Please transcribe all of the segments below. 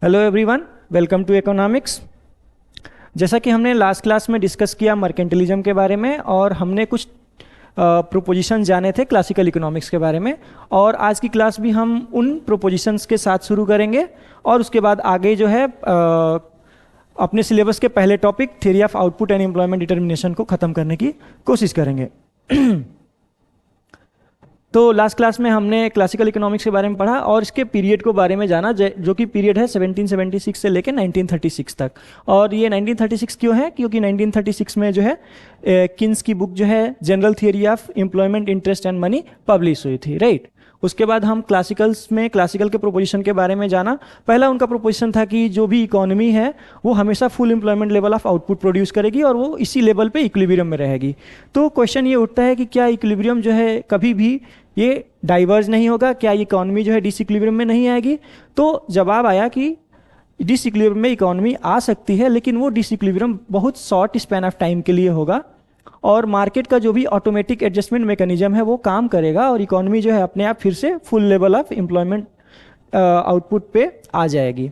Hello everyone, welcome to economics. जैसा कि हमने लास्ट क्लास में डिस्कस किया मर्केंटिलिज्म के बारे में और हमने कुछ प्रोपोजिशन जाने थे क्लासिकल इकोनॉमिक्स के बारे में, और आज की क्लास भी हम उन प्रोपोजिशंस के साथ शुरू करेंगे और उसके बाद आगे जो है अपने सिलेबस के पहले topic theory of output and employment determination को ख़त्म करने की कोशिश करेंगे। तो लास्ट क्लास में हमने क्लासिकल इकोनॉमिक्स के बारे में पढ़ा और इसके पीरियड को बारे में जाना, जो कि पीरियड है 1776 से लेकर 1936 तक। और ये 1936 क्यों है? क्योंकि 1936 में जो है किन्स की बुक जो है general theory of employment interest and money publish हुई थी, राइट। उसके बाद हम क्लासिकल के प्रोपोजिशन के बारे में जाना। पहला उनका प्रोपोजिशन था कि जो भी इकोनॉमी है वो हमेशा full employment level of output produce करेगी और वो इसी लेवल पे इक्विलिब्रियम में रहेगी। तो क्वेश्चन ये उठता है कि क्या इक्विलिब्रियम जो है कभी भी ये डाइवर्ज नहीं होगा, क्या इकोनॉमी जो है डिसइक्विलिब्रियम में नहीं आएगी? तो जवाब आया कि डिसइक्विलिब्रियम में इकोनॉमी आ सकती है, लेकिन वो डिसइक्विलिब्रियम बहुत शॉर्ट स्पैन ऑफ टाइम के लिए होगा और मार्केट का जो भी ऑटोमेटिक एडजस्टमेंट मैकेनिज्म है वो काम करेगा और इकोनॉमी जो है अपने आप फिर से full level of employment output पे आ जाएगी।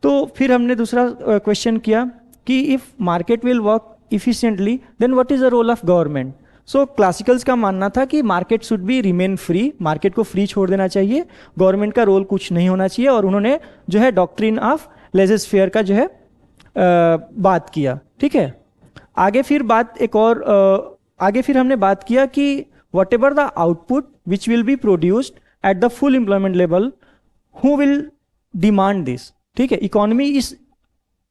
तो फिर हमने दूसरा क्वेश्चन किया कि if market will work efficiently then what is the role of government. So classicals का मानना था कि market should be remain free, market को फ्री छोड़ देना चाहिए, गवर्नमेंट का रोल कुछ नहीं होना चाहिए, और उन्होंने जो है डॉक्ट्रिन ऑफ लेजर फेयर का जो है बात किया, ठीक है। आगे फिर हमने बात किया कि what ever the output which will be produced at the full employment level, who will demand this, ठीक है। इकोनॉमी इस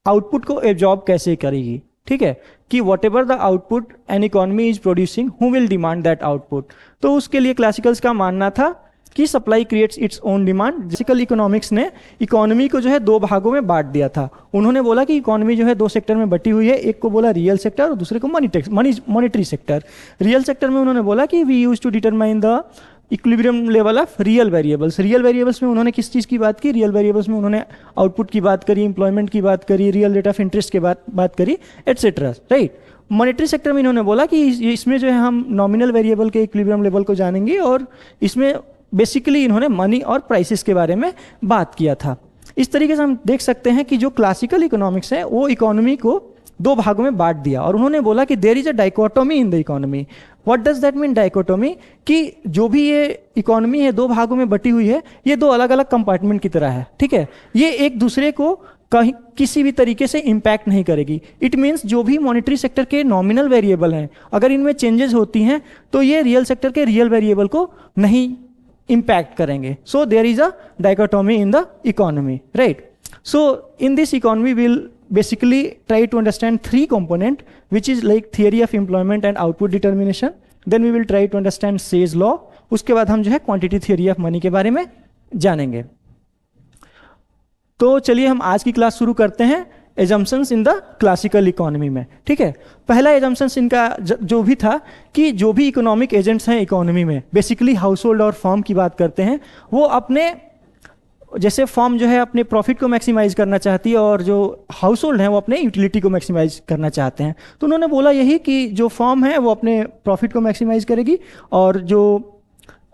आउटपुट को एब्जॉर्ब कैसे करेगी, ठीक है, कि what ever the output an economy is producing, who will demand that output. तो उसके लिए क्लासिकल्स का मानना था कि supply creates its own demand. Classical economics ने इकोनॉमी को जो है दो भागों में बांट दिया था। उन्होंने बोला कि इकोनॉमी जो है दो सेक्टर में बटी हुई है, एक को बोला रियल सेक्टर और दूसरे को मॉनेटरी सेक्टर। रियल सेक्टर में उन्होंने बोला कि we use to determine the equilibrium level of real variables. Real variables में उन्होंने किस चीज़ की बात की? रियल वेरिएबल्स में उन्होंने आउटपुट की बात करी, एम्प्लॉयमेंट की बात करी, रियल रेट ऑफ इंटरेस्ट की बात करी, एटसेट्रा, राइट। मॉनेटरी सेक्टर में इन्होंने बोला कि इसमें जो है हम नॉमिनल वेरिएबल के इक्विलिब्रियम लेवल को जानेंगे और इसमें बेसिकली इन्होंने मनी और प्राइसेस के बारे में बात किया था। इस तरीके से हम देख सकते हैं कि जो क्लासिकल इकोनॉमिक्स है वो इकोनॉमी को दो भागों में बांट दिया और उन्होंने बोला कि there is a dichotomy in the economy. What does that mean dichotomy? कि जो भी ये इकोनॉमी है दो भागों में बटी हुई है, ये दो अलग अलग कंपार्टमेंट की तरह है, ठीक है। ये एक दूसरे को कहीं किसी भी तरीके से इम्पैक्ट नहीं करेगी। इट मीन्स जो भी मॉनेटरी सेक्टर के नॉमिनल वेरिएबल हैं, अगर इनमें चेंजेस होती हैं तो ये रियल सेक्टर के रियल वेरिएबल को नहीं इम्पैक्ट करेंगे। So there is a dichotomy in the economy, right. So in this economy will basically try to understand three component, which is like theory of employment and output determination. Then we will try to understand Say's law. उसके बाद हम जो है quantity theory of money के बारे में जानेंगे। तो चलिए हम आज की क्लास शुरू करते हैं assumptions in the classical economy में, ठीक है। पहला assumptions इनका जो भी था कि जो भी इकोनॉमिक एजेंट्स हैं इकोनॉमी में, बेसिकली हाउसहोल्ड और फर्म की बात करते हैं, वो अपने जैसे फर्म जो है अपने प्रॉफिट को मैक्सिमाइज करना चाहती है और जो हाउस होल्ड है वो अपने यूटिलिटी को मैक्सिमाइज करना चाहते हैं। तो उन्होंने बोला यही कि जो फर्म है वो अपने प्रॉफिट को मैक्सिमाइज करेगी और जो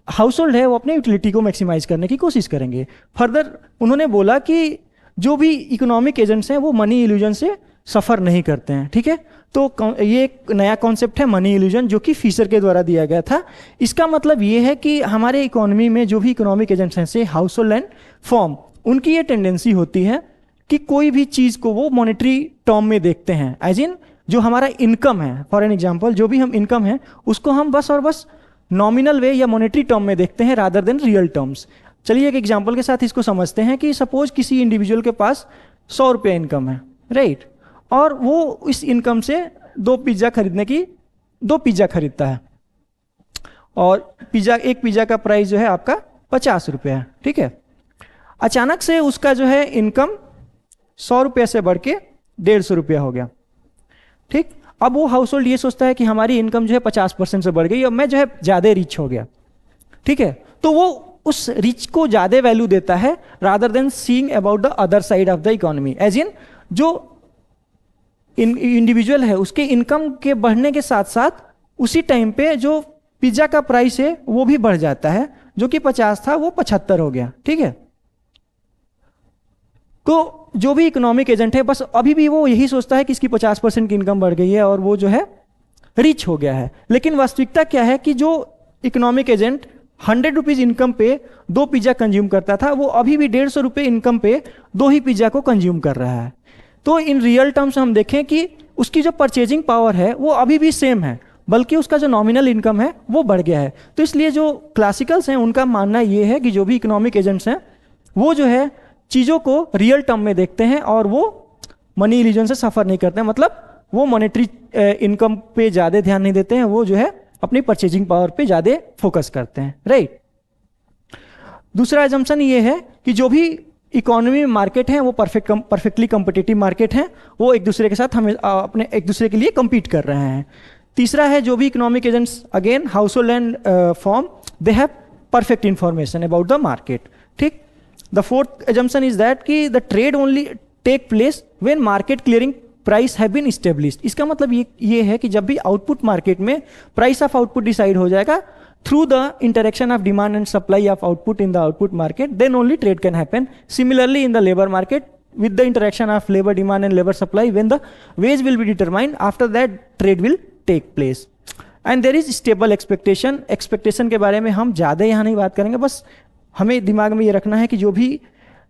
हाउस होल्ड है वो अपने यूटिलिटी को मैक्सिमाइज करने की कोशिश करेंगे। फर्दर उन्होंने बोला कि जो भी इकोनॉमिक एजेंट्स हैं वो मनी इल्यूजन से सफ़र नहीं करते हैं, ठीक है। तो ये एक नया कॉन्सेप्ट है मनी इल्यूजन, जो कि फीसर के द्वारा दिया गया था। इसका मतलब ये है कि हमारे इकोनॉमी में जो भी इकोनॉमिक एजेंट्स हैं से हाउस होल्ड एंड फर्म, उनकी ये टेंडेंसी होती है कि कोई भी चीज़ को वो मॉनेटरी टर्म में देखते हैं, एज इन जो हमारा इनकम है, फॉर एन एग्जाम्पल जो भी हम इनकम है उसको हम बस और बस नॉमिनल वे या मॉनेटरी टर्म में देखते हैं रादर देन रियल टर्म्स। चलिए एक एग्जाम्पल के साथ इसको समझते हैं कि सपोज किसी इंडिविजुअल के पास 100 रुपये इनकम है, राइट, और वो इस इनकम से दो पिज़्ज़ा खरीदता है और एक पिज़्ज़ा का प्राइस जो है आपका 50 रुपये है, ठीक है। अचानक से उसका जो है इनकम 100 रुपये से बढ़ के 150 रुपया हो गया, ठीक। अब वो हाउस होल्ड ये सोचता है कि हमारी इनकम जो है 50% से बढ़ गई और मैं जो है ज़्यादा रिच हो गया, ठीक है। तो वो उस रिच को ज़्यादा वैल्यू देता है rather than seeing about the other side of the economy, as in जो इंडिविजुअल है उसके इनकम के बढ़ने के साथ साथ उसी टाइम पे जो पिज्ज़ा का प्राइस है वो भी बढ़ जाता है, जो कि 50 था वो 75 हो गया, ठीक है। तो जो भी इकोनॉमिक एजेंट है बस अभी भी वो यही सोचता है कि इसकी 50% की इनकम बढ़ गई है और वो जो है रिच हो गया है। लेकिन वास्तविकता क्या है कि जो इकोनॉमिक एजेंट 100 रुपीज इनकम पे 2 पिज्जा कंज्यूम करता था, वो अभी भी 150 रुपये इनकम पे 2 ही पिज्जा को कंज्यूम कर रहा है। तो इन रियल टर्म्स हम देखें कि उसकी जो परचेजिंग पावर है वो अभी भी सेम है, बल्कि उसका जो नॉमिनल इनकम है वो बढ़ गया है। तो इसलिए जो क्लासिकल्स हैं उनका मानना ये है कि जो भी इकोनॉमिक एजेंट्स हैं वो जो है चीज़ों को रियल टर्म में देखते हैं और वो मनी इल्यूजन से सफ़र नहीं करते हैं। मतलब वो मॉनेटरी इनकम पे ज़्यादा ध्यान नहीं देते हैं, वो जो है अपनी परचेजिंग पावर पे ज़्यादा फोकस करते हैं, राइट। दूसरा एजम्पशन ये है कि जो भी इकोनॉमी मार्केट है वो परफेक्टली कम्पिटिटिव मार्केट है, वो एक दूसरे के साथ हमें अपने एक दूसरे के लिए कम्पीट कर रहे हैं। तीसरा है जो भी economic agents again household and firm, they have perfect information about the market, ठीक। The fourth assumption is that कि the trade only take place when market clearing price have been established. इसका मतलब ये है कि जब भी output market में प्राइस ऑफ आउटपुट डिसाइड हो जाएगा through the interaction of demand and supply of output in the output market, then only trade can happen. Similarly in the labour market with the interaction of labor demand and labor supply, when the wage will be determined, after that trade will take place and there is stable expectation के बारे में हम ज़्यादा यहाँ नहीं बात करेंगे, बस हमें दिमाग में ये रखना है कि जो भी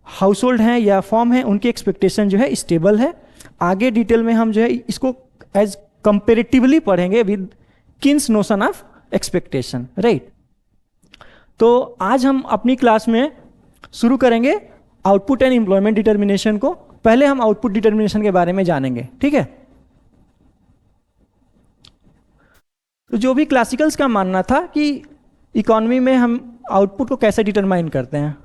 हाउस होल्ड हैं या फॉर्म है उनकी एक्सपेक्टेशन जो है स्टेबल है। आगे डिटेल में हम जो है इसको एज कंपेरेटिवली पढ़ेंगे with Keynes notion of expectation, right. तो आज हम अपनी क्लास में शुरू करेंगे आउटपुट एंड एम्प्लॉयमेंट डिटर्मिनेशन को। पहले हम आउटपुट डिटर्मिनेशन के बारे में जानेंगे, ठीक है। तो जो भी क्लासिकल्स का मानना था कि इकोनॉमी में हम आउटपुट को कैसे डिटरमाइन करते हैं,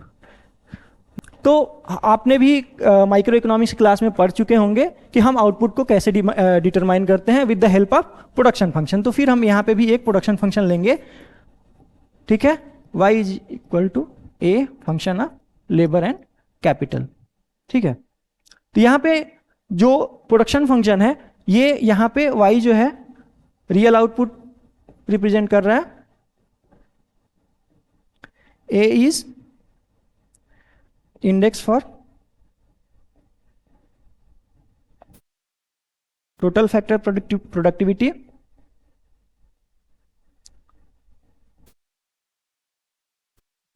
तो आपने भी माइक्रो इकोनॉमिक्स क्लास में पढ़ चुके होंगे कि हम आउटपुट को कैसे डिटरमाइन करते हैं with the help of production function. तो फिर हम यहाँ पे भी एक प्रोडक्शन फंक्शन लेंगे, ठीक है। y is equal to a function of labour and capital, ठीक है। तो यहाँ पे जो प्रोडक्शन फंक्शन है ये यहाँ पे y जो है रियल आउटपुट रिप्रेजेंट कर रहा है, a is index for total factor productivity,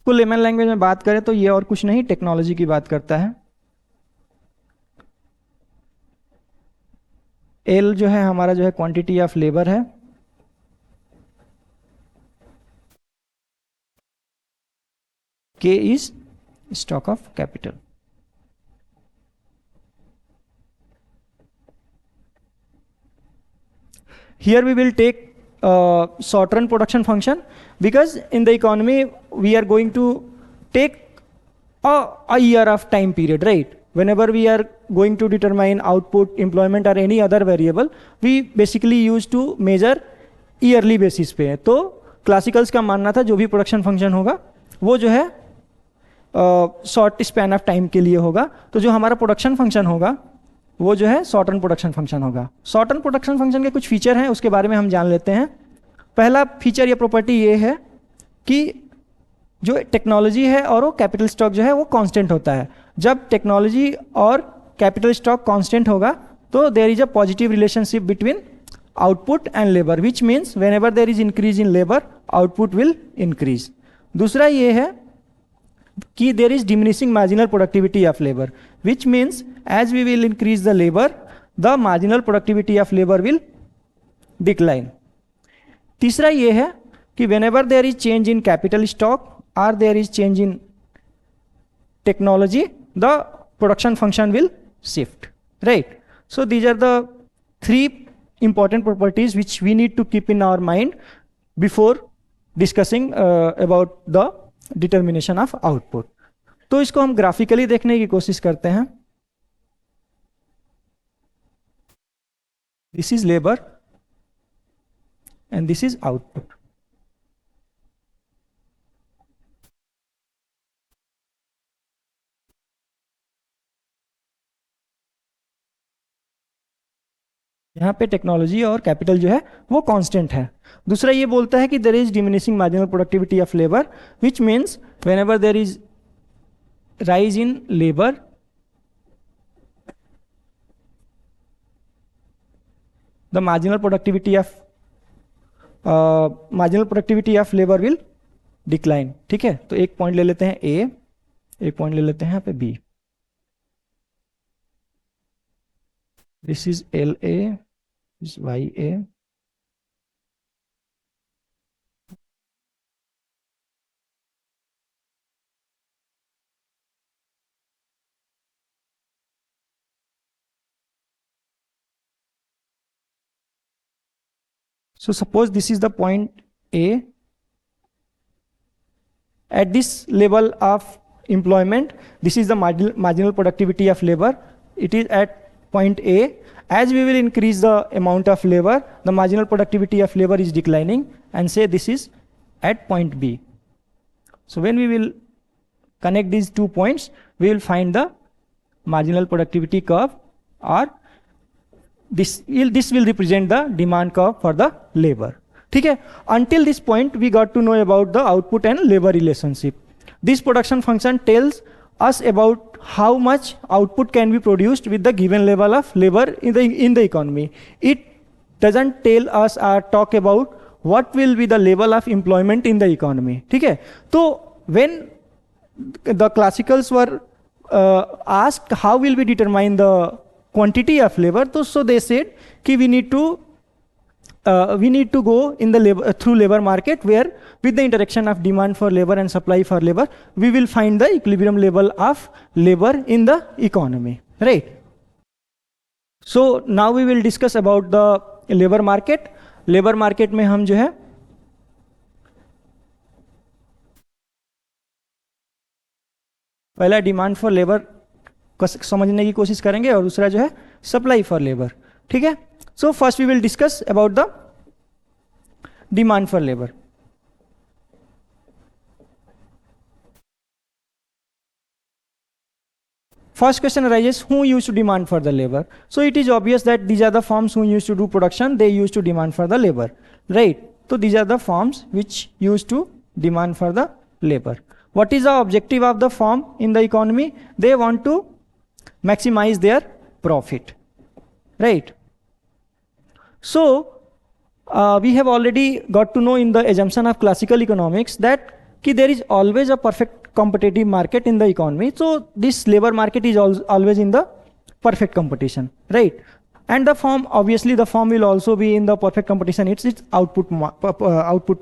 को लेमन लैंग्वेज में बात करें तो ये और कुछ नहीं टेक्नोलॉजी की बात करता है। एल जो है हमारा जो है क्वांटिटी ऑफ लेबर है, के is stock of capital. Here we will take short-run production function because in the economy we are going to take a year of time period, right? Whenever we are going to determine output, employment or any other variable, we basically use to measure yearly basis पे। तो classicals का मानना था जो भी production function होगा वो जो है short span of time के लिए होगा। तो जो हमारा production function होगा वो जो है शॉर्ट रन प्रोडक्शन फंक्शन होगा। शॉर्ट रन प्रोडक्शन फंक्शन के कुछ फीचर हैं उसके बारे में हम जान लेते हैं। पहला फीचर या प्रॉपर्टी ये है कि जो टेक्नोलॉजी है और वो कैपिटल स्टॉक जो है वो कांस्टेंट होता है। जब टेक्नोलॉजी और कैपिटल स्टॉक कांस्टेंट होगा तो there is a positive relationship between output and labour, which means whenever there is increase in labour output will increase. दूसरा ये है कि there is diminishing marginal productivity of labor, which means as we will increase the labor, the marginal productivity of labor will decline. तीसरा ये है कि whenever there is change in capital stock or there is change in technology, the production function will shift, right? So these are the 3 important properties which we need to keep in our mind before discussing about the determination of output. तो इसको हम graphically देखने की कोशिश करते हैं। This is labour and this is output. यहाँ पे टेक्नोलॉजी और कैपिटल जो है वो कांस्टेंट है। दूसरा ये बोलता है कि there is diminishing marginal productivity of labour, which means whenever there is rise in labour the marginal productivity of labor will decline. ठीक है, तो एक पॉइंट ले लेते हैं A, एक पॉइंट ले लेते हैं यहाँ पे B. This is LA, this is YA. So suppose this is the point A. At this level of employment, this is the marginal productivity of labor. It is at point A. As we will increase the amount of labor, the marginal productivity of labor is declining, and say this is at point B. So when we will connect these 2 points, we will find the marginal productivity curve, or this will represent the demand curve for the labor. ठीक है, until this point we got to know about the output and labor relationship. This production function tells us about how much output can be produced with the given level of labor in the economy. It doesn't tell us or talk about what will be the level of employment in the economy. ठीक है, तो when the classicals were asked how will we determine the quantity of labor, so they said कि we need to go in the through labor market, where with the interaction of demand for labor and supply for labor, we will find the equilibrium level of labor in the economy, right? So now we will discuss about the labor market. Labor market में हम जो है पहला demand for labour समझने की कोशिश करेंगे और दूसरा जो है सप्लाई फॉर लेबर. ठीक है, so first we will discuss about the demand for labour. First question arises, who used to demand for the labor? So it is obvious that these are the firms who used to do production, they used to demand for the labor, right? So these are the firms which used to demand for the labor. What is the objective of the firm in the economy? They want to maximize their profit, right? So we have already got to know in the assumption of classical economics that there is always a perfect competitive market in the economy. So this labor market is always in the perfect competition, right? And the firm, obviously the firm will also be in the perfect competition. It's output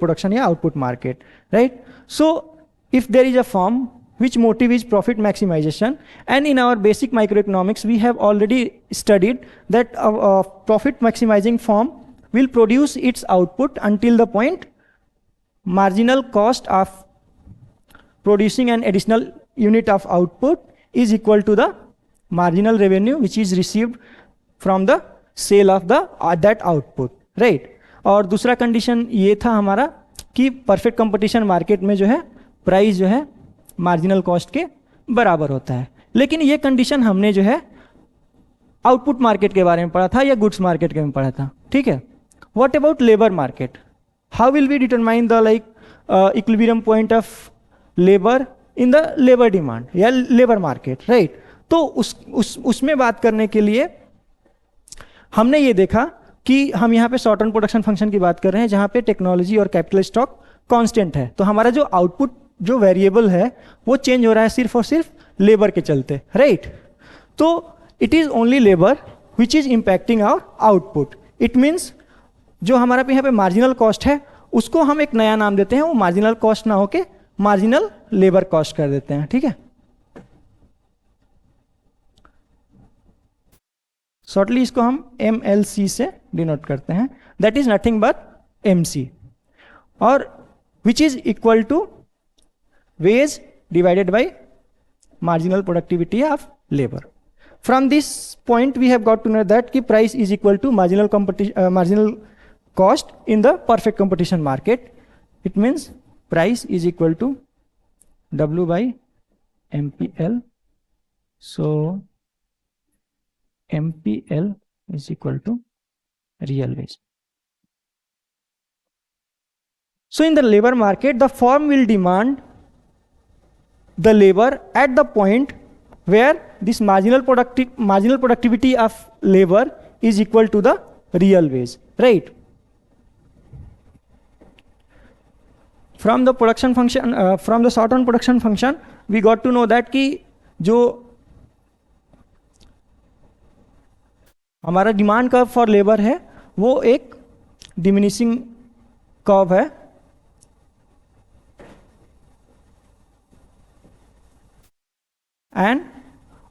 production, yeah, output market, right? So if there is a firm which motive is profit maximization, and in our basic microeconomics we have already studied that a profit maximizing firm will produce its output until the point marginal cost of producing an additional unit of output is equal to the marginal revenue which is received from the sale of the that output, right? और दूसरा condition ये था हमारा कि perfect competition market में जो है price जो है मार्जिनल कॉस्ट के बराबर होता है. लेकिन ये कंडीशन हमने जो है आउटपुट मार्केट के बारे में पढ़ा था या गुड्स मार्केट के में पढ़ा था. ठीक है, what about labour market? How will we determine the equilibrium point of labour in the labour demand या लेबर मार्केट, राइट? तो उसमें बात करने के लिए हमने ये देखा कि हम यहाँ पे शॉर्ट टर्म प्रोडक्शन फंक्शन की बात कर रहे हैं जहाँ पे टेक्नोलॉजी और कैपिटल स्टॉक कांस्टेंट है. तो हमारा जो आउटपुट जो वेरिएबल है वो चेंज हो रहा है सिर्फ और सिर्फ लेबर के चलते, राइट? तो it is only labour which is impacting our output. It means जो हमारा यहाँ पे मार्जिनल कॉस्ट है उसको हम एक नया नाम देते हैं, वो मार्जिनल कॉस्ट ना होके मार्जिनल लेबर कॉस्ट कर देते हैं. ठीक है, शॉर्टली इसको हम MLC से डिनोट करते हैं. That is nothing but MC, और which is equal to wage divided by marginal productivity of labour. From this point we have got to know that कि price is equal to marginal cost in the perfect competition market. It means price is equal to W by MPL. So MPL is equal to real wage. So in the labor market, the firm will demand the labor at the point where this marginal productivity of labor is equal to the real wage, right? From the production function, from the short run production function, we got to know that कि जो हमारा demand curve for labour है वो एक diminishing curve है, and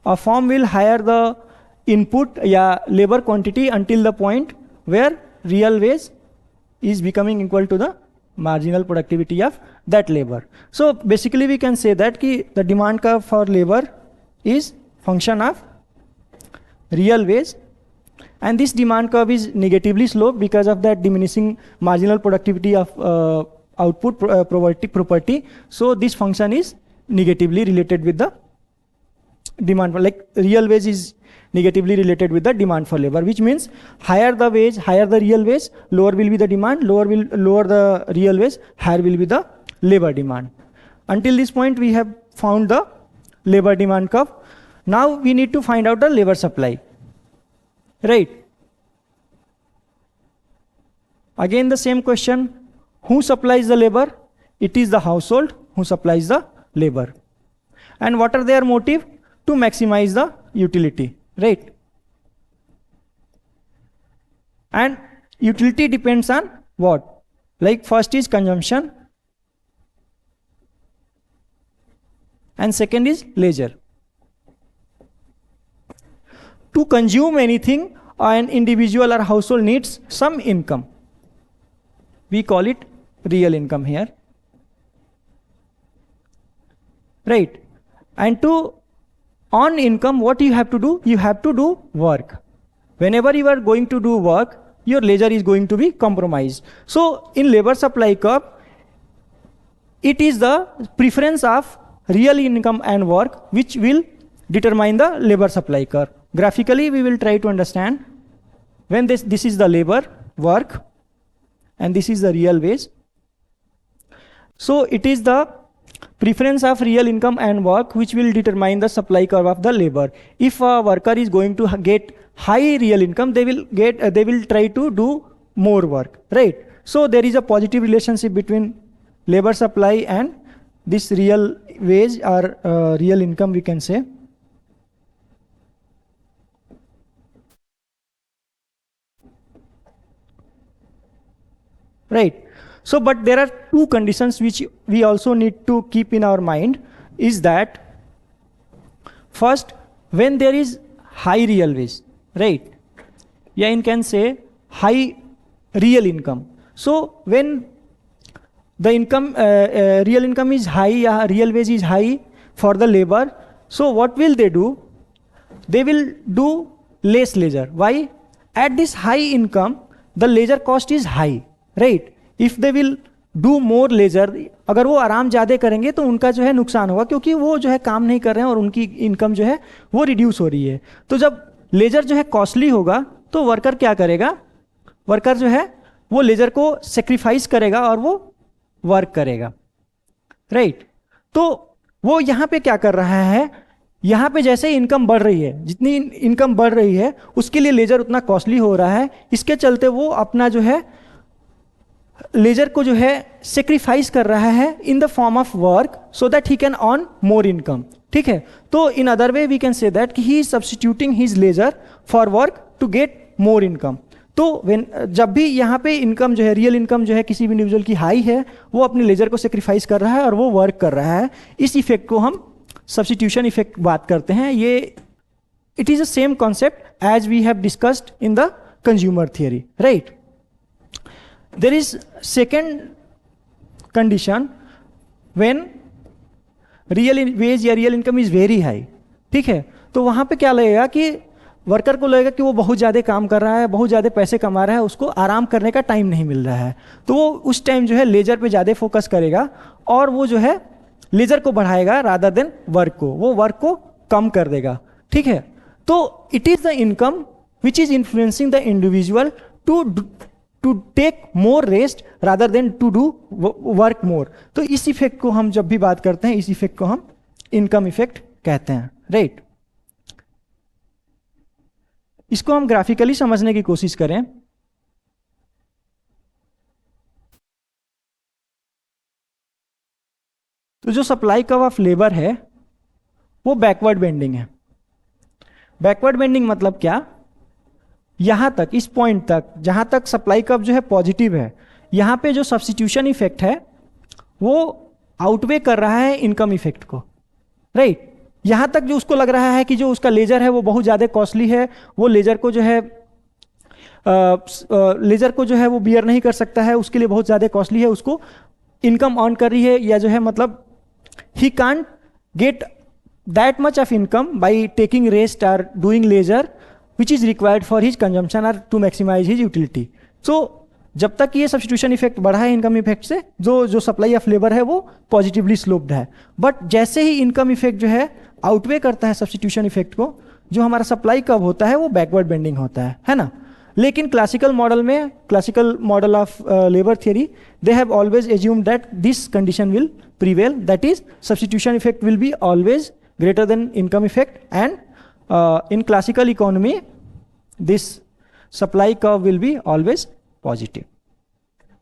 a firm will hire the input या labor quantity until the point where real wage is becoming equal to the marginal productivity of that labor. So basically we can say that ki the demand curve for labor is function of real wage, and this demand curve is negatively sloped because of that diminishing marginal productivity of output property. So this function is negatively related with the demand for, like real wage is negatively related with the demand for labor, which means higher the wage, higher the real wage, lower will be the demand, lower the real wage, higher will be the labor demand. Until this point we have found the labor demand curve. Now we need to find out the labor supply, right? Again the same question, who supplies the labor? It is the household who supplies the labor. And what are their motive? To maximize the utility, right? And utility depends on what? Like first is consumption and second is leisure. To consume anything, an individual or household needs some income. We call it real income here, right? And to earn income, what you have to do? You have to do work. Whenever you are going to do work, your leisure is going to be compromised. So in labor supply curve, it is the preference of real income and work which will determine the labor supply curve. Graphically we will try to understand. When this is the labor work and this is the real wage. So it is the preference of real income and work which will determine the supply curve of the labor. If a worker is going to get high real income, they will try to do more work, right? So there is a positive relationship between labor supply and this real wage or real income, we can say. Right. So, but there are two conditions which we also need to keep in our mind, is that first, when there is high real wage, right? Yeah, you can say high real income. So when the income, real income is high, real wage is high for the labor, so what will they do? They will do less leisure. Why? At this high income, the leisure cost is high, right? If they will do more leisure, अगर वो आराम ज़्यादा करेंगे तो उनका जो है नुकसान होगा, क्योंकि वो जो है काम नहीं कर रहे हैं और उनकी इनकम जो है वो रिड्यूस हो रही है. तो जब लेजर जो है कॉस्टली होगा तो वर्कर क्या करेगा? वर्कर जो है वो लेजर को सेक्रीफाइस करेगा और वो वर्क करेगा, राइट? तो वो यहाँ पे क्या कर रहा है? यहाँ पे जैसे इनकम बढ़ रही है, जितनी इनकम बढ़ रही है उसके लिए लेजर उतना कॉस्टली हो रहा है. इसके चलते वो अपना जो है लेजर को जो है सेक्रीफाइस कर रहा है in the form of work so that he can earn more income. ठीक है, तो in other way we can say that कि he is substituting his leisure for work to get more income. तो जब भी यहाँ पे इनकम जो है, रियल इनकम जो है किसी भी इंडिविजुअल की हाई है, वो अपने लेजर को सेक्रीफाइस कर रहा है और वो वर्क कर रहा है. इस इफेक्ट को हम सब्स्टिट्यूशन इफेक्ट बात करते हैं. ये it is the same concept as we have discussed in the consumer theory, right? There is second condition when real wage या real income is very high. ठीक है, तो वहाँ पे क्या लगेगा कि वर्कर को लगेगा कि वो बहुत ज़्यादा काम कर रहा है, बहुत ज़्यादा पैसे कमा रहा है, उसको आराम करने का टाइम नहीं मिल रहा है. तो वो उस टाइम जो है लेजर पे ज़्यादा फोकस करेगा और वो जो है लेजर को बढ़ाएगा रादर देन वर्क को, वो वर्क को कम कर देगा. ठीक है, तो it is the income which is influencing the individual to take more rest rather than to do work more. तो इस इफेक्ट को हम जब भी बात करते हैं, इस इफेक्ट को हम इनकम इफेक्ट कहते हैं, राइट? इसको हम ग्राफिकली समझने की कोशिश करें तो जो सप्लाई कर्व ऑफ लेबर है वो बैकवर्ड बेंडिंग है। बैकवर्ड बेंडिंग मतलब क्या, यहां तक, इस पॉइंट तक जहां तक सप्लाई कर्व जो है पॉजिटिव है, यहां पे जो सब्स्टिट्यूशन इफेक्ट है वो आउटवे कर रहा है इनकम इफेक्ट को, राइट। यहां तक जो उसको लग रहा है कि जो उसका लेजर है वो बहुत ज़्यादा कॉस्टली है, वो लेजर को जो है वो बियर नहीं कर सकता है, उसके लिए बहुत ज़्यादा कॉस्टली है, उसको इनकम अर्न कर रही है, या जो है मतलब he can't get that much of income by taking rest और doing leisure which is required for his consumption और to maximise his utility. So जब तक ये सब्स्टिट्यूशन इफेक्ट बढ़ा है इनकम इफेक्ट से, जो सप्लाई ऑफ लेबर है वो पॉजिटिवली स्लोप्ड है। बट जैसे ही इनकम इफेक्ट जो है आउटवे करता है सब्स्टिट्यूशन इफेक्ट को, जो हमारा सप्लाई कर्व होता है वो बैकवर्ड बेंडिंग होता है ना। लेकिन क्लासिकल मॉडल में, classical model of labour theory, they have always assumed that this condition will prevail, that is substitution effect will be always greater than income effect, and in classical economy this supply curve will be always positive,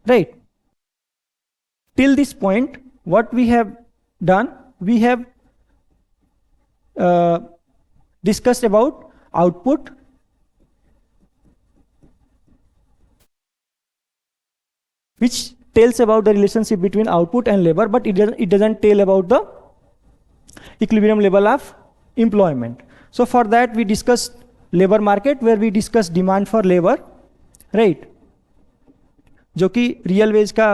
right? Till this point what we have done, we have discussed about output, which tells about the relationship between output and labor, but it doesn't tell about the equilibrium level of employment. So for that we discussed labor market, where we discussed demand for labor, right, जो कि real veg का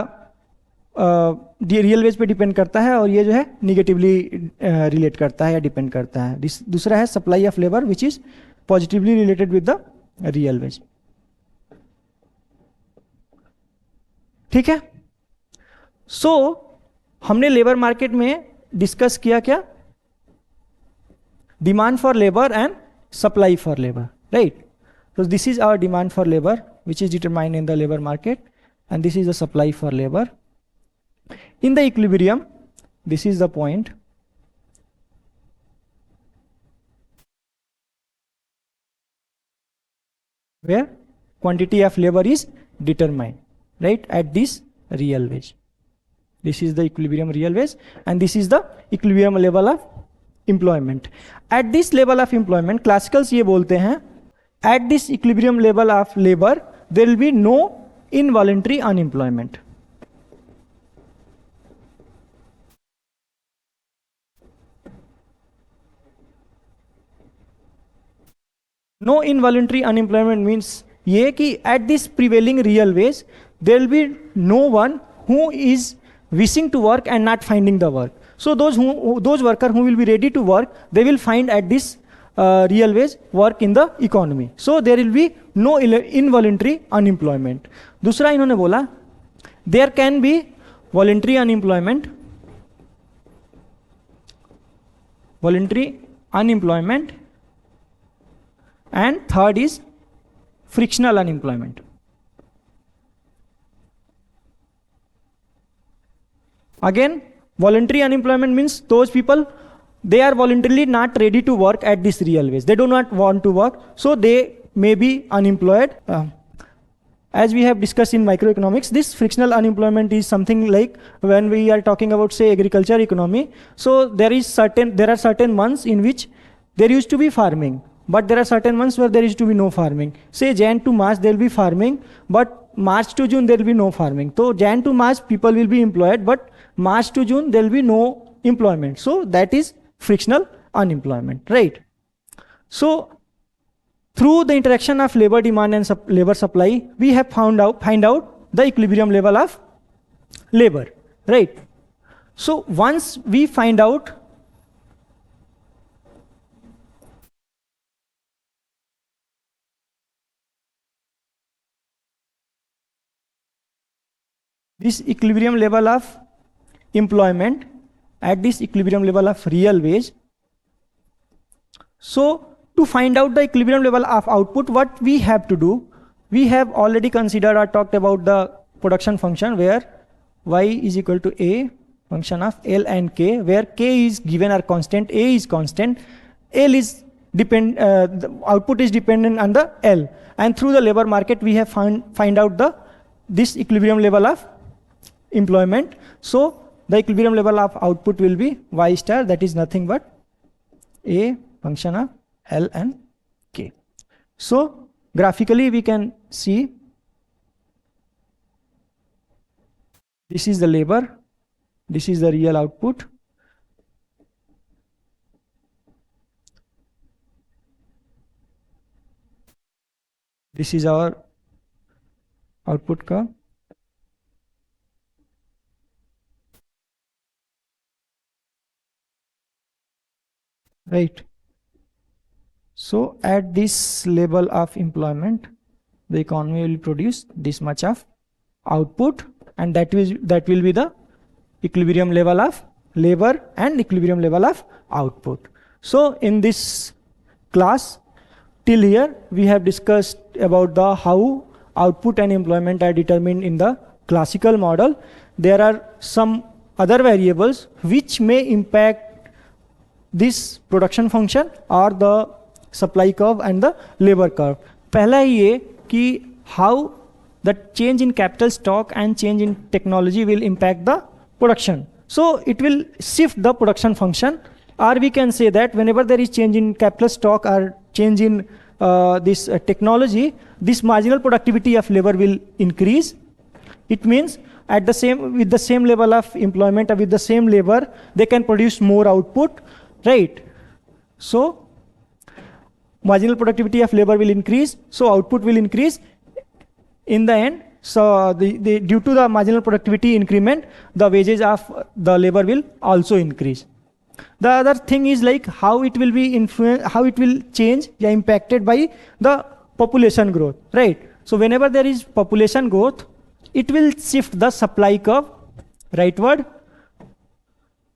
real veg पे depend करता है, और ये जो है निगेटिवली रिलेट करता है या डिपेंड करता है। दूसरा है supply of labour which is positively related with the real veg. ठीक है, सो हमने लेबर मार्केट में डिस्कस किया क्या, demand for labour and supply for labour, right. So this is our demand for labor which is determined in the labor market, and this is the supply for labor. In the equilibrium, this is the point where quantity of labor is determined, right, at this real wage. This is the equilibrium real wage, and this is the equilibrium level of employment. At this level of employment, classicals ये बोलते हैं, at this equilibrium level of labor there will be no involuntary unemployment. No involuntary unemployment means ये कि at this prevailing real wage there will be no one who is wishing to work and not finding the work. So those workers who will be ready to work, they will find at this real wage work in the economy. So there will be no involuntary unemployment. दूसरा इन्होंने बोला there can be voluntary unemployment, and third is frictional unemployment. Again, voluntary unemployment means those people, they are voluntarily not ready to work at this real wage. They do not want to work, so they may be unemployed. As we have discussed in microeconomics, this frictional unemployment is something like when we are talking about, say, agriculture economy. So there are certain months in which there used to be farming, but there are certain months where there used to be no farming. Say Jan to March there will be farming, but March to June there will be no farming. So Jan to March people will be employed, but March to June there will be no employment. So that is frictional unemployment, right? So through the interaction of labor demand and labor supply, we have find out the equilibrium level of labor, right? So once we find out this equilibrium level of employment at this equilibrium level of real wage, so to find out the equilibrium level of output, what we have to do, we have already considered or talked about the production function where y is equal to a function of L and K, where K is given or constant, A is constant, L is the output is dependent on the L, and through the labor market we have find out this equilibrium level of employment. So the equilibrium level of output will be y star, that is nothing but a function of L and K. So graphically we can see this is the labor, this is the real output. This is our output curve. Right. So at this level of employment, the economy will produce this much of output, and that will be the equilibrium level of labor and equilibrium level of output. So in this class till here we have discussed about the how output and employment are determined in the classical model. There are some other variables which may impact this production function or the supply curve and the labor curve. पहला ये कि how the change in capital stock and change in technology will impact the production. So it will shift the production function, or we can say that whenever there is change in capital stock or change in this technology, this marginal productivity of labor will increase. It means at the same with the same level of employment or with the same labor, they can produce more output, right? So marginal productivity of labor will increase, so output will increase. In the end, so due to the marginal productivity increment, the wages of the labor will also increase. The other thing is like how it will be how it will change, impacted by the population growth, right? So whenever there is population growth, it will shift the supply curve rightward.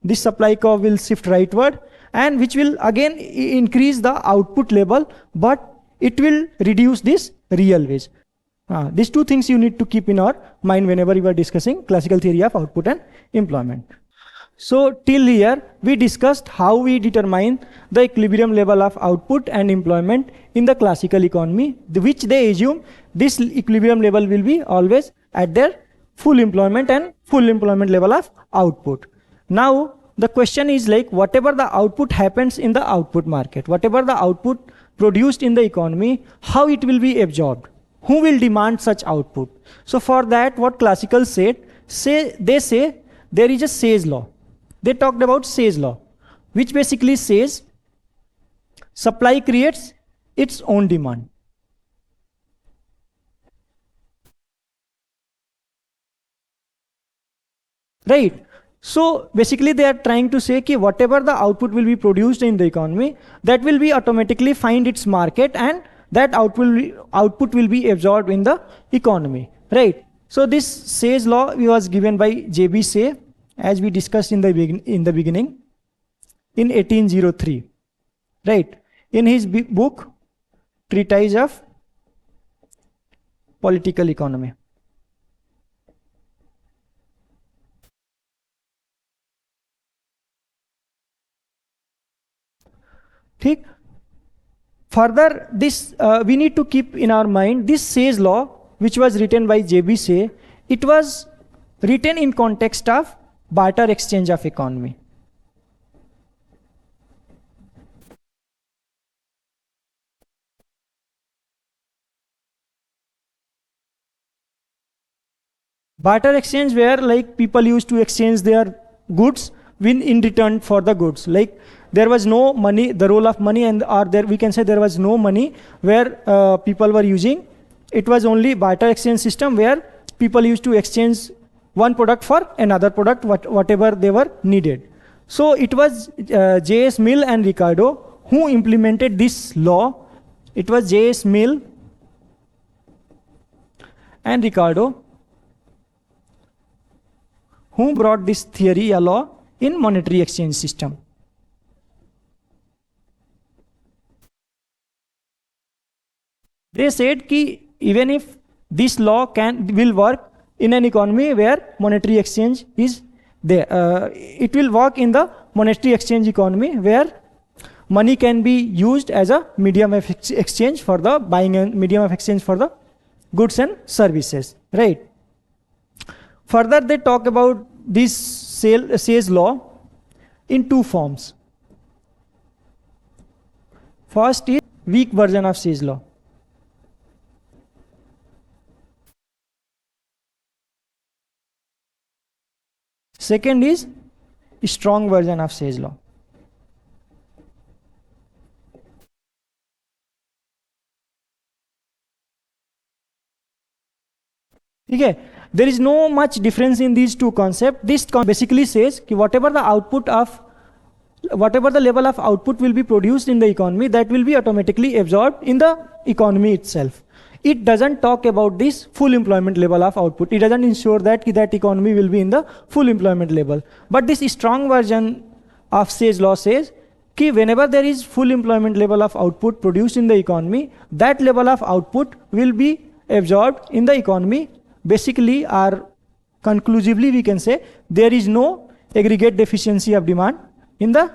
This supply curve will shift rightward, and which will again increase the output level, but it will reduce this real wage. These two things you need to keep in our mind whenever you are discussing classical theory of output and employment. So till here we discussed how we determine the equilibrium level of output and employment in the classical economy, which they assume this equilibrium level will be always at their full employment and full employment level of output. Now the question is like, whatever the output happens in the output market, whatever the output produced in the economy, how it will be absorbed? Who will demand such output? So for that, what classical said, they say there is a Say's law. They talked about Say's law, which basically says supply creates its own demand. Right? So basically they are trying to say that whatever the output will be produced in the economy, that will be automatically find its market, and that output will be absorbed in the economy, right? So this Say's law was given by J.B. Say, as we discussed in the beginning, in 1803, right? In his book, Treatise of Political Economy. ठीक? Further, this we need to keep in our mind this Say's law, which was written by J.B. Say. It was written in context of barter exchange of economy. Barter exchange, where like people used to exchange their goods in return for the goods. Like there was no money, the role of money, and or there we can say there was no money where people were using. It was only barter exchange system where people used to exchange one product for another product, whatever they were needed. So it was J.S. Mill and Ricardo who implemented this law. It was J.S. Mill and Ricardo who brought this theory, a law, in monetary exchange system. They said that even if this law will work in an economy where monetary exchange is there, it will work in the monetary exchange economy where money can be used as a medium of exchange for the buying and medium of exchange for the goods and services, right? Further, they talk about this Say's law in two forms. First is weak version of Say's law. Second is strong version of Say's law. Okay, there is no much difference in these two concepts. This basically says that whatever the level of output will be produced in the economy, that will be automatically absorbed in the economy itself. It doesn't talk about this full employment level of output. It doesn't ensure that that economy will be in the full employment level. But this strong version of Say's law says that whenever there is full employment level of output produced in the economy, that level of output will be absorbed in the economy. Basically, or conclusively, we can say there is no aggregate deficiency of demand in the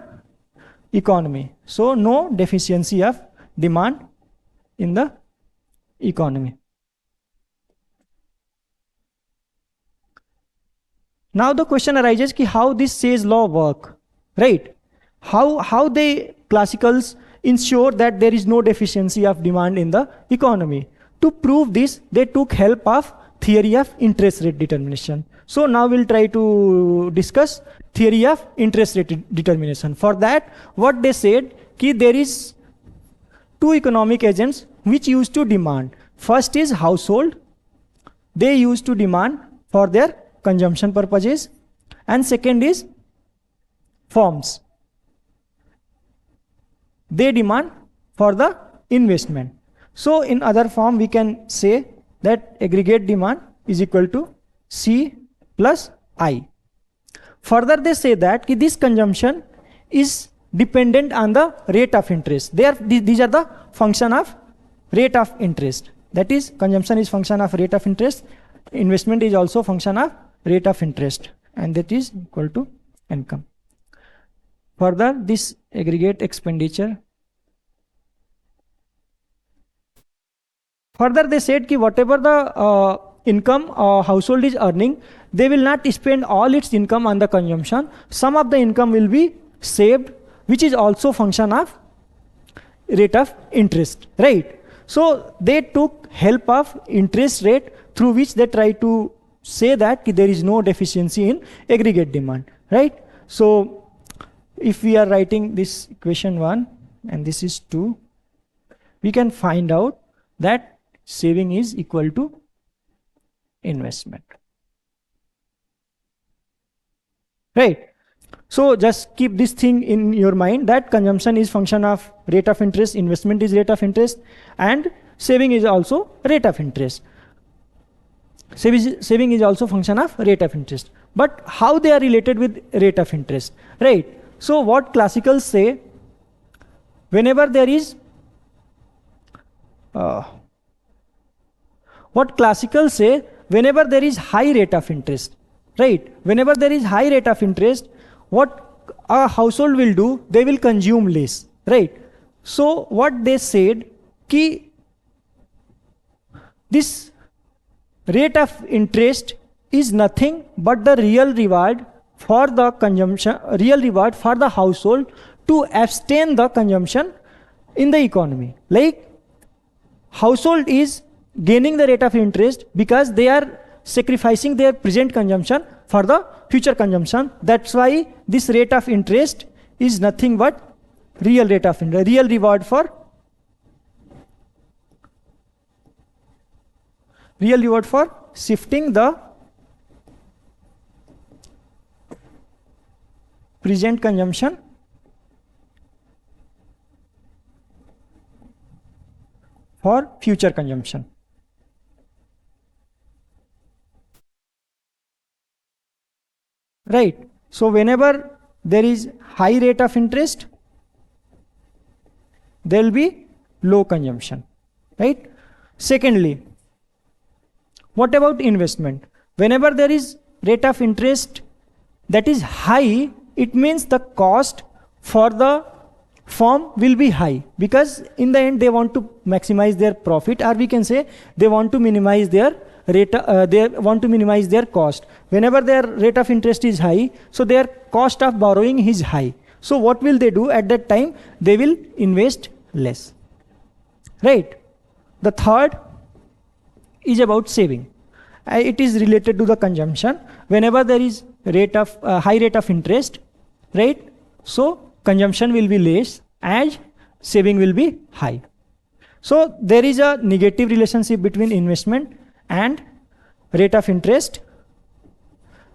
economy. So, no deficiency of demand in the economy. Now the question arises ki how this Say's law work, right? How they classicals ensure that there is no deficiency of demand in the economy. To prove this, they took help of theory of interest rate determination. So now we'll try to discuss theory of interest rate determination. For that, what they said ki there is two economic agents which used to demand. First is household. They used to demand for their consumption purposes. And second is firms. They demand for the investment. So in other form, we can say that aggregate demand is equal to C plus I. Further, they say that this consumption is dependent on the rate of interest. These are the function of rate of interest. That is, consumption is function of rate of interest. Investment is also function of rate of interest, and that is equal to income. Further, this aggregate expenditure. Further, they said that whatever the income household is earning, they will not spend all its income on the consumption. Some of the income will be saved, which is also function of rate of interest, right? So they took help of interest rate through which they try to say that there is no deficiency in aggregate demand, right? So if we are writing this equation 1 and this is 2, we can find out that saving is equal to investment, right? So just keep this thing in your mind that consumption is function of rate of interest, investment is rate of interest, and saving is also rate of interest. Saving is also function of rate of interest. But how they are related with rate of interest, right? So what classicals say, whenever there is whenever there is high rate of interest, right? Whenever there is high rate of interest, what a household will do, they will consume less, right? So what they said ki this rate of interest is nothing but the real reward for the consumption, real reward for the household to abstain the consumption in the economy. Like household is gaining the rate of interest because they are sacrificing their present consumption for the future consumption. That's why this rate of interest is nothing but real rate of interest, real reward for shifting the present consumption for future consumption. Right. So whenever there is high rate of interest, there will be low consumption, right? Secondly, what about investment? Whenever there is rate of interest that is high, it means the cost for the firm will be high, because in the end they want to maximize their profit, or we can say they want to minimize their they want to minimize their cost. Whenever their rate of interest is high, so their cost of borrowing is high. So what will they do at that time? They will invest less, right? The third is about saving. It is related to the consumption. Whenever there is high rate of interest, right? So consumption will be less as saving will be high. So there is a negative relationship between investment and rate of interest,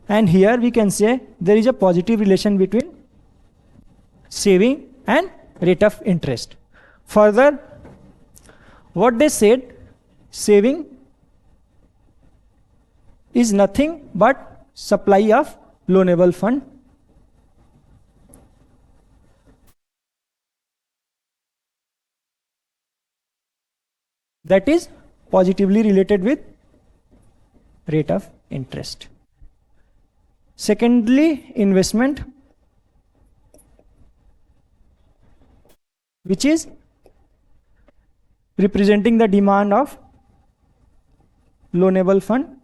and here we can say there is a positive relation between saving and rate of interest. Further, what they said, saving is nothing but supply of loanable fund. That is positively related with rate of interest. Secondly, investment, which is representing the demand of loanable fund,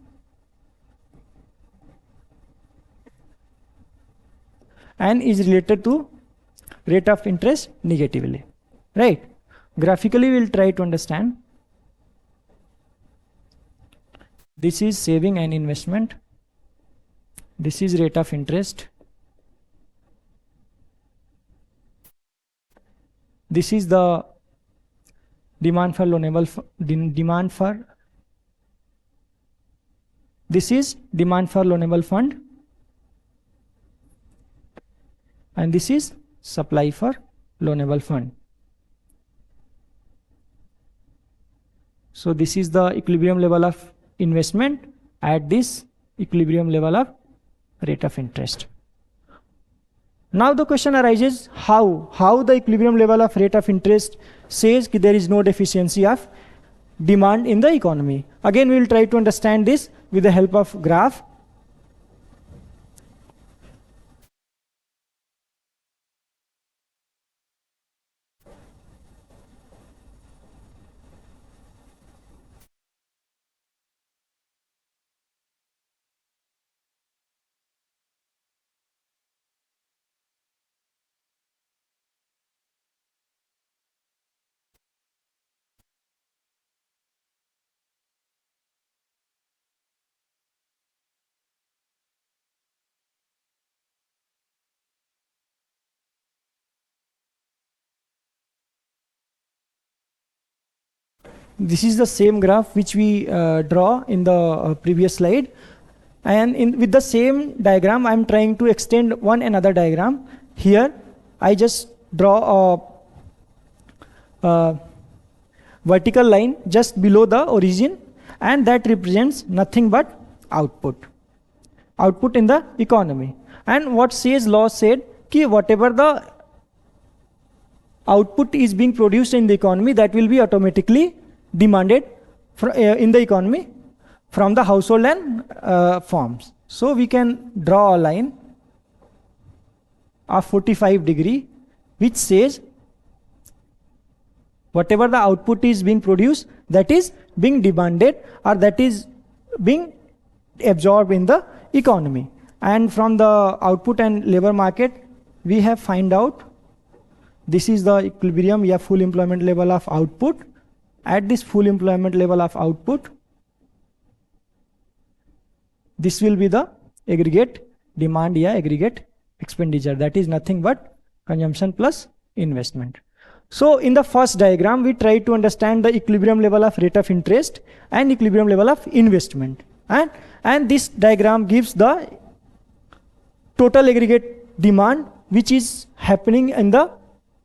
and is related to rate of interest negatively, right? Graphically we will try to understand. This is saving and investment. This is rate of interest. This is the demand for loanable this is demand for loanable fund, and this is supply for loanable fund. So this is the equilibrium level of investment at this equilibrium level of rate of interest. Now the question arises, how the equilibrium level of rate of interest says that there is no deficiency of demand in the economy. Again we will try to understand this with the help of graph. This is the same graph which we draw in the previous slide, and with the same diagram I am trying to extend one another diagram. Here I just draw a vertical line just below the origin, and that represents nothing but output in the economy. And what says law said कि whatever the output is being produced in the economy, that will be automatically demanded in the economy from the household and firms. So we can draw a line of 45 degree which says whatever the output is being produced, that is being demanded or that is being absorbed in the economy. And from the output and labor market we have find out this is the equilibrium, या full employment level of output. At this full employment level of output, this will be the aggregate demand या aggregate expenditure, that is nothing but consumption plus investment. So in the first diagram we try to understand the equilibrium level of rate of interest and equilibrium level of investment, and this diagram gives the total aggregate demand which is happening in the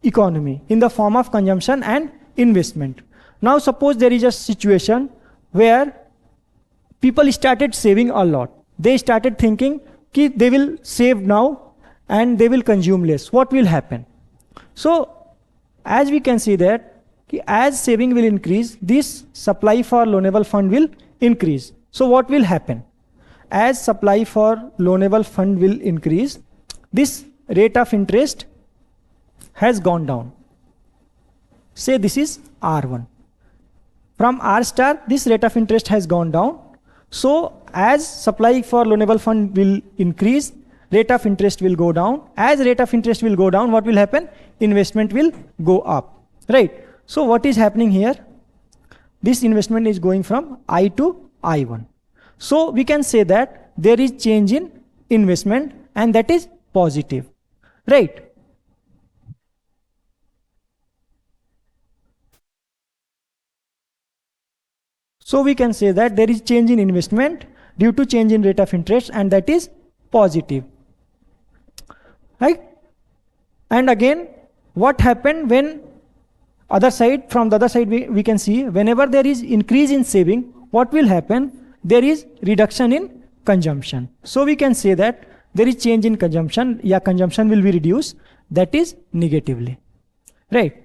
economy in the form of consumption and investment. Now suppose there is a situation where people started saving a lot. They started thinking that they will save now and they will consume less. What will happen? So as we can see that as saving will increase, this supply for loanable fund will increase. So what will happen? As supply for loanable fund will increase, this rate of interest has gone down. Say this is R1. From R star, this rate of interest has gone down. So as supply for loanable fund will increase, rate of interest will go down. As rate of interest will go down, what will happen? Investment will go up, right? So what is happening here? This investment is going from I to I1. So we can say that there is change in investment, and that is positive, right? So we can say that there is change in investment due to change in rate of interest, and that is positive, right? And again, what happened when other side, from the other side we can see whenever there is increase in saving, what will happen? There is reduction in consumption. So we can say that there is change in consumption, yeah, consumption will be reduced, that is negatively, right?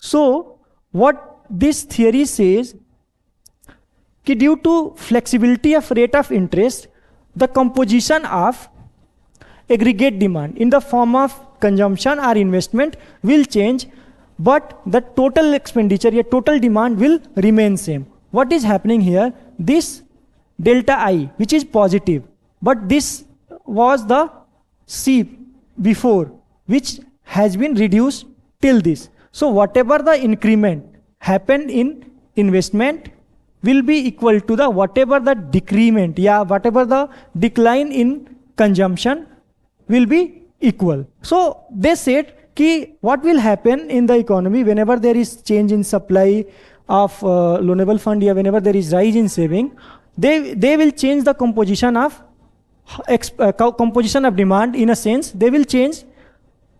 So what this theory says, कि due to flexibility of rate of interest, the composition of aggregate demand in the form of consumption or investment will change, but the total expenditure, या total demand will remain same. What is happening here? This delta I, which is positive, but this was the C before, which has been reduced till this. So whatever the increment happened in investment will be equal to the whatever the decrement, yeah, whatever the decline in consumption will be equal. So they said कि what will happen in the economy whenever there is change in supply of loanable fund, या whenever there is rise in saving, they will change the composition of demand. In a sense, they will change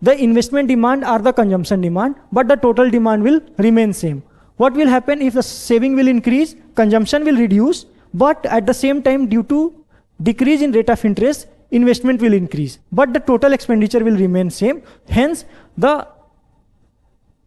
the investment demand or the consumption demand, but the total demand will remain same. What will happen if the saving will increase, consumption will reduce, but at the same time, due to decrease in rate of interest, investment will increase, but the total expenditure will remain same. Hence, the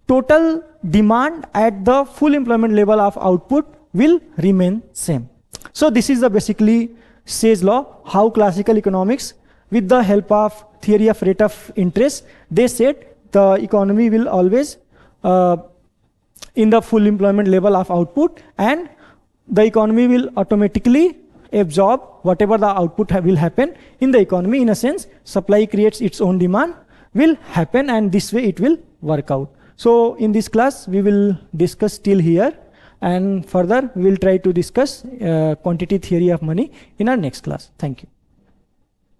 total demand at the full employment level of output will remain same. So this is the basically Say's law, how classical economics with the help of theory of rate of interest, they said the economy will always in the full employment level of output, and the economy will automatically absorb whatever the output will happen in the economy. In a sense, supply creates its own demand will happen, and this way it will work out. So in this class we will discuss till here, and further we will try to discuss quantity theory of money in our next class. Thank you.